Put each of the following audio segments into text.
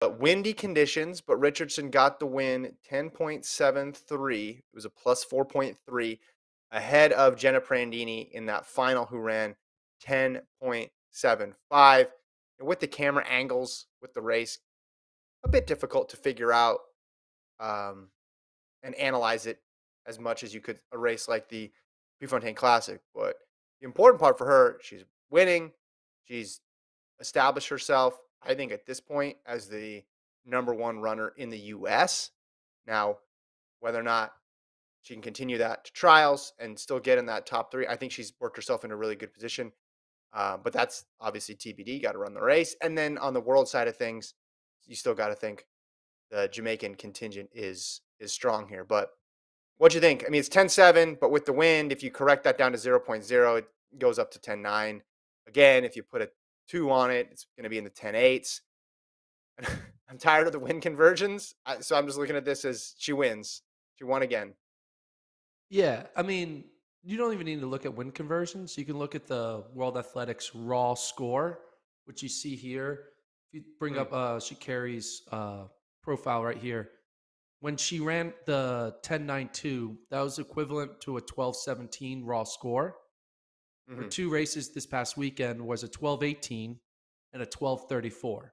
windy conditions, but Richardson got the win 10.73. It was a plus 4.3 ahead of Jenna Prandini in that final, who ran 10.75. And with the camera angles with the race, a bit difficult to figure out um, and analyze it as much as you could a race like the Prefontaine Classic. But the important part for her, she's winning. She's established herself, I think, at this point as the number one runner in the US. Now, whether or not she can continue that to trials and still get in that top three, I think she's worked herself in a really good position. But that's obviously TBD. Got to run the race, and then on the world side of things, you still got to think the Jamaican contingent is strong here. But what do you think? I mean, it's 10-7, but with the wind, if you correct that down to zero point 0.0, it goes up to 10-9. Again, if you put a 2 on it, it's going to be in the 10-8s. I'm tired of the win conversions. So I'm just looking at this as she wins. She won again. Yeah, I mean, you don't even need to look at win conversions. You can look at the World Athletics raw score, which you see here. If you bring Mm, up Sha'Carri's profile right here, when she ran the 10.92, that was equivalent to a 12.17 raw score. Her hmm two races this past weekend was a 12.18 and a 12.34.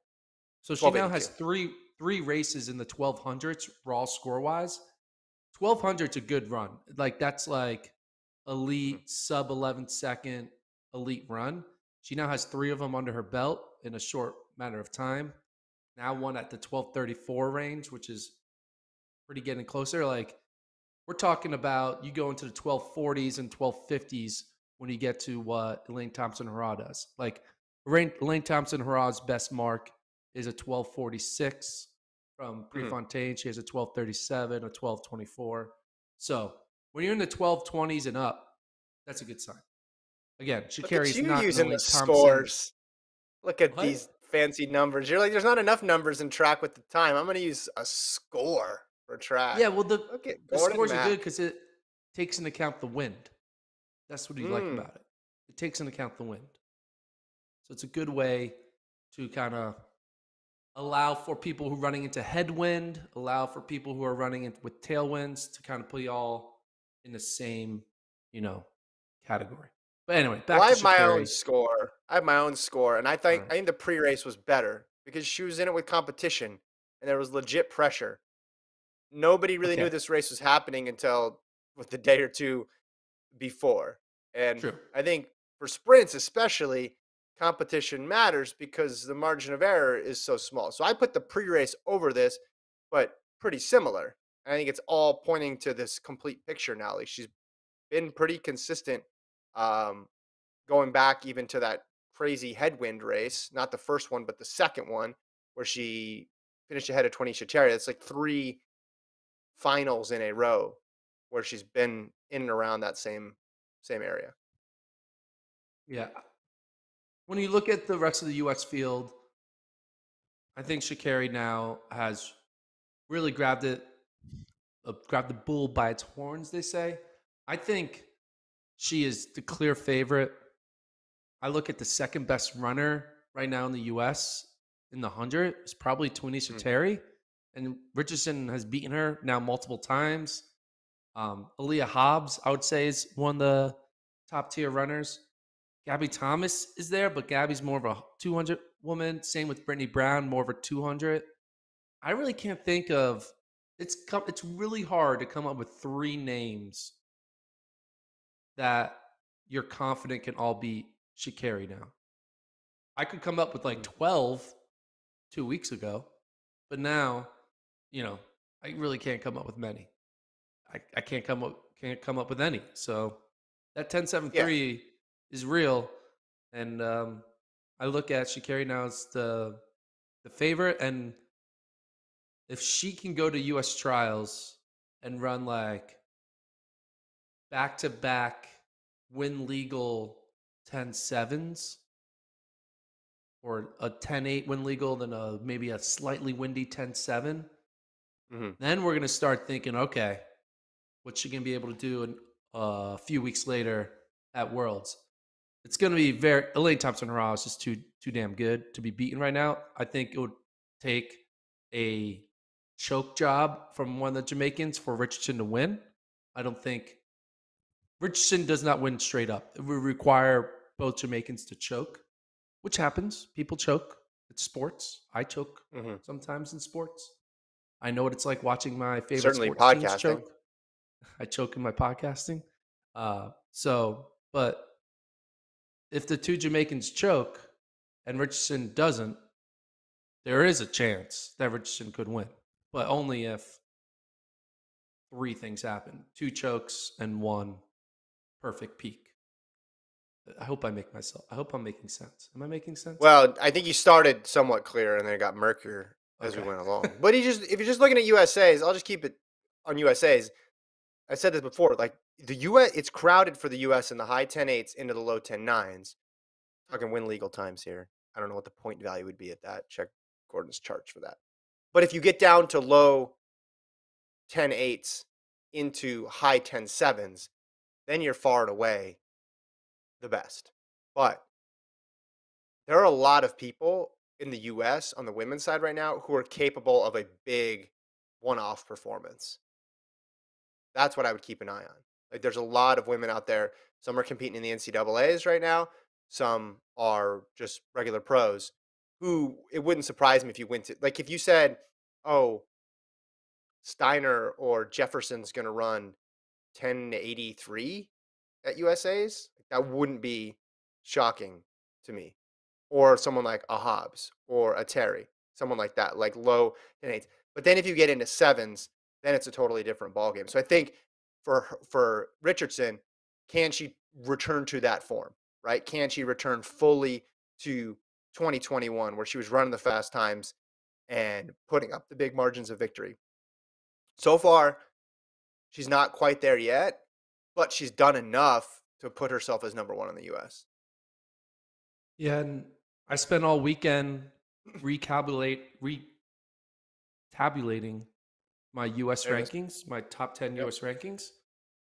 So she now has 1282. three races in the 1200s raw score wise. 1200's a good run. Like that's like hmm elite sub 11 second elite run. She now has three of them under her belt in a short matter of time. Now one at the 1234 range, which is pretty getting closer. Like we're talking about you go into the 1240s and 1250s when you get to what Elaine Thompson Hurrah does. Like Elaine Thompson Hurrah's best mark is a 1246 from hmm Prefontaine. She has a 1237, a 1224. So when you're in the 1220s and up, that's a good sign. Again, she Look at carries you not an using the Elaine Thompson. scores. Look at What? these fancy numbers. You're like, there's not enough numbers in track with the time. I'm going to use a score for Yeah, track. well, Look at the Gordon scores are Mack. good because it takes into account the wind. That's what you like Mm. about it. It takes into account the wind. So it's a good way to kind of allow for people who are running into headwind, allow for people who are running with tailwinds to kind of put you all in the same, you know, category. But anyway, Well, back I to have my own Sha'Carri. score. I have my own score, and I All think right. I think the pre-race was better because she was in it with competition, and there was legit pressure. Nobody really knew Okay. this race was happening until with the day or two before. And True. I think for sprints especially, competition matters because the margin of error is so small. So I put the pre-race over this, but pretty similar. I think it's all pointing to this complete picture now. Like she's been pretty consistent, um, going back even to that crazy headwind race, not the first one, but the second one, where she finished ahead of 20 Sha'Carri. That's like three finals in a row where she's been in and around that same area. Yeah. When you look at the rest of the U.S. field, I think Sha'Carri now has really grabbed the bull by its horns. They say. I think she is the clear favorite. I look at the second best runner right now in the U.S. in the 100 is probably Twanisha Mm. Terry, and Richardson has beaten her now multiple times. Aaliyah Hobbs, I would say, is one of the top tier runners. Gabby Thomas is there, but Gabby's more of a 200 woman. Same with Brittany Brown, more of a 200. I really can't think of. It's really hard to come up with three names that you're confident can all beat Sha'Carri now. I could come up with like Mm. 12 2 weeks ago, but now, I really can't come up with many. I can't come up with any. So that 10.73 Yeah. is real. And I look at Sha'Carri now as the favorite. And if she can go to US trials and run like back to back win legal 10.7s, or a 10.8 win legal, then maybe a slightly windy 10.7. Mhm. Then we're going to start thinking, okay, what's she going to be able to do a few weeks later at Worlds? It's going to be Elaine Thompson Hurrah is just too damn good to be beaten right now. I think it would take a choke job from one of the Jamaicans for Richardson to win. I don't think Richardson does not win straight up. It would require both Jamaicans to choke, which happens. People choke. It's sports. I choke Hmm. sometimes in sports. I know what it's like watching my favorite Certainly sports teams podcasting. choke. I choke in my podcasting. But if the two Jamaicans choke and Richardson doesn't, there is a chance that Richardson could win, but only if three things happen: two chokes and one perfect peak. I hope I make myself. I hope I'm making sense. Am I making sense? Well, I think you started somewhat clear and then it got murkier as we Okay. went along. But if you're just looking at USA's, I'll just keep it on USA's. I said this before, like the US, it's crowded for the US in the high 10.8s into the low 10.9s. Talking win legal times here. I don't know what the point value would be at that. Check Gordon's charts for that. But if you get down to low 10.8s into high 10.7s, then you're far and away the best. But there are a lot of people in the US on the women's side right now who are capable of a big one-off performance. That's what I would keep an eye on. Like there's a lot of women out there. Some are competing in the NCAA's right now. Some are just regular pros who it wouldn't surprise me if you went to like if you said, "Oh, Steiner or Jefferson's going to run 1083 at USA's," that wouldn't be shocking to me. Or someone like a Hobbs or a Terry, someone like that, like low and eights. But then if you get into sevens, then it's a totally different ballgame. So I think for Richardson, can she return to that form? Right? Can she return fully to 2021 where she was running the fast times and putting up the big margins of victory? So far, she's not quite there yet, but she's done enough to put herself as number one in the US. Yeah, and I spent all weekend retabulating my US There it is. rankings, my top 10 Yep. US rankings,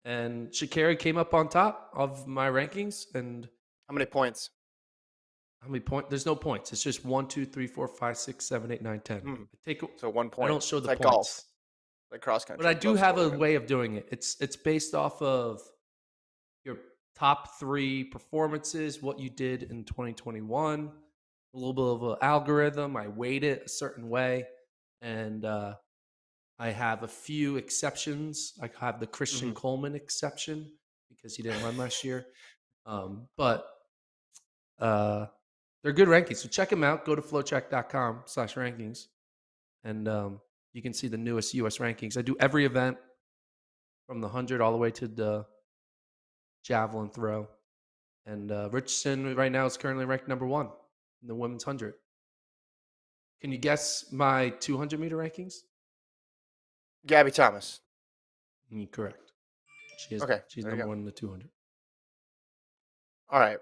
and Sha'Carri came up on top of my rankings. And How many points? how many points? There's no points. It's just 1, 2, 3, 4, 5, 6, 7, 8, 9, 10. Hmm. I take. So 1 I point. don't show It's the like golf, points, like cross but I country, do low have a scoring. way of doing it. It's based off of your top three performances, what you did in 2021, a little bit of an algorithm. I weight it a certain way, and I have a few exceptions. I have the Christian Mhm. Coleman exception because he didn't run last year. But uh, they're good rankings. So check them out. Go to flotrack.com/rankings, and you can see the newest US rankings. I do every event from the 100 all the way to the javelin throw. And Richardson right now is currently ranked number one in the women's 100. Can you guess my 200-meter rankings? Gabby Thomas. Correct. Okay, She's there you number go. one in the 200. All right.